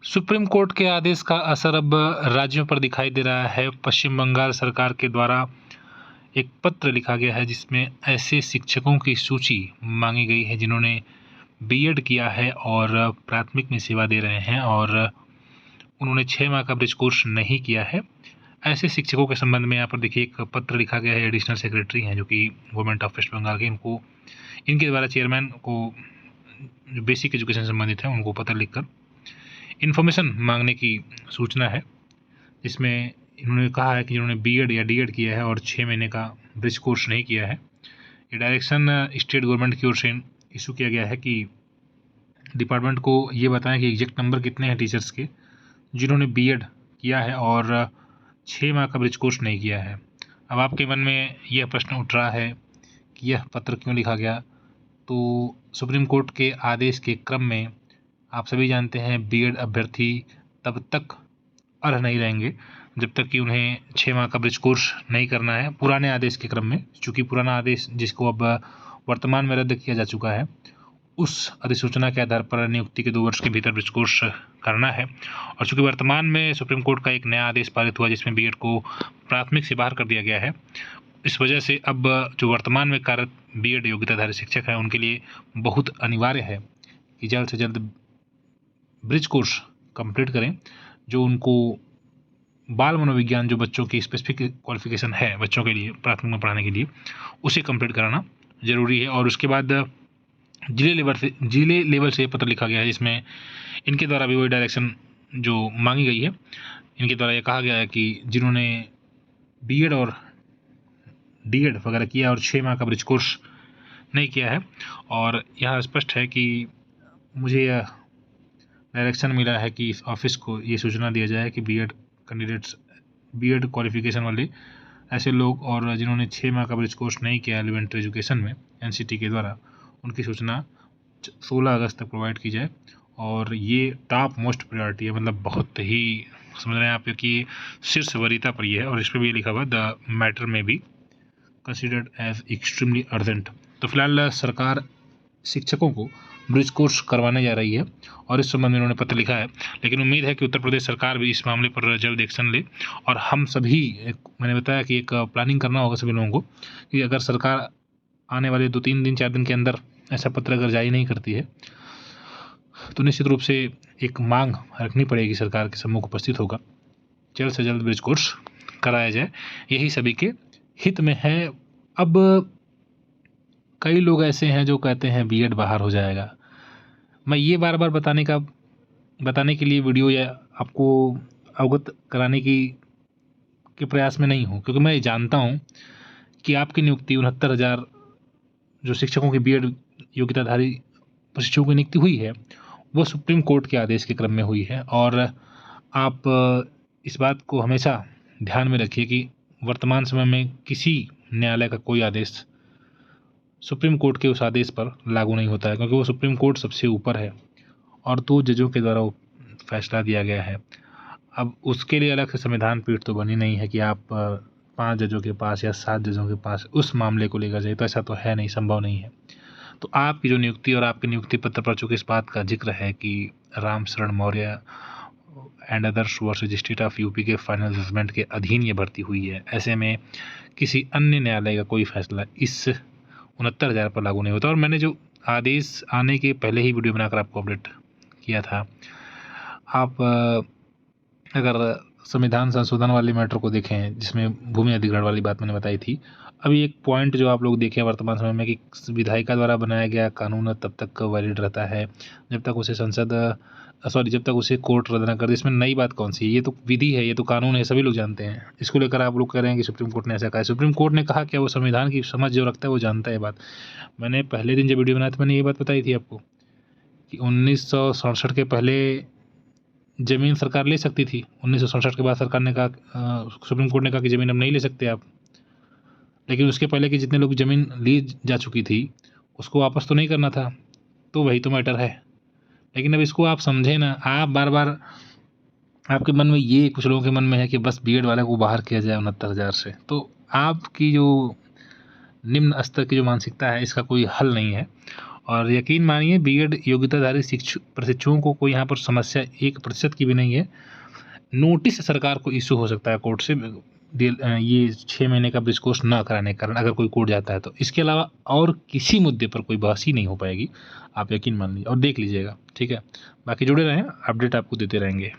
Supreme court के आदेश का असर अब राज्यों पर दिखाई दे रहा है। पश्चिम बंगाल सरकार के द्वारा एक पत्र लिखा गया है जिसमें ऐसे शिक्षकों की सूची मांगी गई है जिन्होंने बीएड किया है और प्राथमिक में सेवा दे रहे हैं और उन्होंने 6 माह का ब्रिज कोर्स नहीं किया है। ऐसे शिक्षकों के संबंध में यहाँ पर देखिए एक पत्र लिखा गया है। एडिशनल सेक्रेटरी हैं जो कि गवर्नमेंट ऑफ वेस्ट बंगाल के, इनके द्वारा चेयरमैन को जो बेसिक एजुकेशन संबंधित है उनको पत्र लिखकर इन्फॉर्मेशन मांगने की सूचना है, जिसमें इन्होंने कहा है कि जिन्होंने बीएड या डीएड किया है और 6 महीने का ब्रिज कोर्स नहीं किया है, ये डायरेक्शन स्टेट गवर्नमेंट की ओर से इशू किया गया है कि डिपार्टमेंट को ये बताएं कि एग्जैक्ट नंबर कितने हैं टीचर्स के जिन्होंने बीएड किया है और 6 माह का ब्रिज कोर्स नहीं किया है। अब आपके मन में यह प्रश्न उठ रहा है कि यह पत्र क्यों लिखा गया। तो सुप्रीम कोर्ट के आदेश के क्रम में आप सभी जानते हैं बीएड अभ्यर्थी तब तक अर्ह नहीं रहेंगे जब तक कि उन्हें 6 माह का ब्रिज कोर्स नहीं करना है। पुराने आदेश के क्रम में, चूँकि पुराना आदेश जिसको अब वर्तमान में रद्द किया जा चुका है, उस अधिसूचना के आधार पर नियुक्ति के 2 वर्ष के भीतर ब्रिज कोर्स करना है। और चूँकि वर्तमान में सुप्रीम कोर्ट का एक नया आदेश पारित हुआ जिसमें बीएड को प्राथमिक से बाहर कर दिया गया है, इस वजह से अब जो वर्तमान में कार्यरत बीएड योग्यताधारी शिक्षक हैं उनके लिए बहुत अनिवार्य है कि जल्द से जल्द ब्रिज कोर्स कंप्लीट करें। जो उनको बाल मनोविज्ञान, जो बच्चों की स्पेसिफिक क्वालिफिकेशन है बच्चों के लिए प्राथमिक में पढ़ाने के लिए, उसे कंप्लीट कराना ज़रूरी है। और उसके बाद जिले लेवल से पत्र लिखा गया है जिसमें इनके द्वारा भी वही डायरेक्शन जो मांगी गई है। इनके द्वारा ये कहा गया है कि जिन्होंने बीएड और डीएड वगैरह किया और 6 माह का ब्रिज कोर्स नहीं किया है, और यहाँ स्पष्ट है कि मुझे यह डायरेक्शन मिला है कि इस ऑफिस को ये सूचना दिया जाए कि बीएड कैंडिडेट्स, बीएड क्वालिफिकेशन वाले ऐसे लोग और जिन्होंने 6 माह का ब्रिज कोर्स नहीं किया एलिमेंट्री एजुकेशन में एनसीटी के द्वारा, उनकी सूचना 16 अगस्त तक प्रोवाइड की जाए। और ये टॉप मोस्ट प्रायोरिटी है, मतलब बहुत ही समझ रहे हैं आप कि शीर्ष वरीयता पर ये है। और इस पर भी लिखा हुआ द मैटर में be considered as extremely urgent. तो फिलहाल सरकार शिक्षकों को ब्रिज कोर्स करवाने जा रही है और इस संबंध में उन्होंने पत्र लिखा है। लेकिन उम्मीद है कि उत्तर प्रदेश सरकार भी इस मामले पर जल्द एक्शन ले। और हम सभी, मैंने बताया कि एक प्लानिंग करना होगा सभी लोगों को कि अगर सरकार आने वाले 2-3 दिन 4 दिन के अंदर ऐसा पत्र अगर जारी नहीं करती है तो निश्चित रूप से एक मांग रखनी पड़ेगी, सरकार के सम्मुख उपस्थित होगा, जल्द से जल्द ब्रिज कोर्स कराया जाए। यही सभी के हित में है। अब कई लोग ऐसे हैं जो कहते हैं बीएड बाहर हो जाएगा। मैं ये बार बार बताने के लिए वीडियो या आपको अवगत कराने के प्रयास में नहीं हूँ, क्योंकि मैं जानता हूँ कि आपकी नियुक्ति 69,000 जो शिक्षकों की बीएड योग्यताधारी प्रशिक्षकों की नियुक्ति हुई है वो सुप्रीम कोर्ट के आदेश के क्रम में हुई है। और आप इस बात को हमेशा ध्यान में रखिए कि वर्तमान समय में किसी न्यायालय का कोई आदेश सुप्रीम कोर्ट के उस आदेश पर लागू नहीं होता है, क्योंकि वो सुप्रीम कोर्ट सबसे ऊपर है और 2 जजों के द्वारा वो फैसला दिया गया है। अब उसके लिए अलग से संविधान पीठ तो बनी नहीं है कि आप 5 जजों के पास या 7 जजों के पास उस मामले को लेकर जाइए, तो ऐसा तो है नहीं, संभव नहीं है। तो आपकी जो नियुक्ति और आपके नियुक्ति पत्र पर चूँकि इस बात का जिक्र है कि राम शरण Maurya and others versus state of UP के फाइनल जजमेंट के अधीन ये भर्ती हुई है, ऐसे में किसी अन्य न्यायालय का कोई फैसला इस 69,000 पर लागू नहीं होता। और मैंने जो आदेश आने के पहले ही वीडियो बनाकर आपको अपडेट किया था, आप अगर संविधान संशोधन वाले मैटर को देखें जिसमें भूमि अधिग्रहण वाली बात मैंने बताई थी, अभी एक पॉइंट जो आप लोग देखें वर्तमान समय में कि विधायिका द्वारा बनाया गया कानून तब तक वैलिड रहता है जब तक उसे जब तक उसे कोर्ट रद्द न कर दे। इसमें नई बात कौन सी है? ये तो विधि है, ये तो कानून है, सभी लोग जानते हैं। इसको लेकर आप लोग कह रहे हैं कि सुप्रीम कोर्ट ने ऐसा कहा है। सुप्रीम कोर्ट ने कहा क्या? वो संविधान की समझ जो रखता है वो जानता है बात। मैंने पहले दिन जब वीडियो बनाया था मैंने ये बात बताई थी आपको कि 1967 के पहले ज़मीन सरकार ले सकती थी। 1967 के बाद सरकार ने कहा, सुप्रीम कोर्ट ने कहा कि ज़मीन अब नहीं ले सकते आप। लेकिन उसके पहले कि जितने लोग ज़मीन ली जा चुकी थी उसको वापस तो नहीं करना था। तो वही तो मैटर है। लेकिन अब इसको आप समझें ना, आप बार बार आपके मन में ये, कुछ लोगों के मन में है कि बस बीएड वाले को बाहर किया जाए 69,000 से। तो आपकी जो निम्न स्तर की जो मानसिकता है इसका कोई हल नहीं है। और यकीन मानिए बीएड योग्यताधारी प्रशिक्षुओं को कोई यहाँ पर समस्या 1% की भी नहीं है। नोटिस सरकार को इशू हो सकता है कोर्ट से ये 6 महीने का ब्रिज कोर्स ना कराने के कारण, अगर कोई कोर्ट जाता है तो। इसके अलावा और किसी मुद्दे पर कोई बहस ही नहीं हो पाएगी, आप यकीन मान लीजिए और देख लीजिएगा, ठीक है। बाकी जुड़े रहें, अपडेट आपको देते रहेंगे।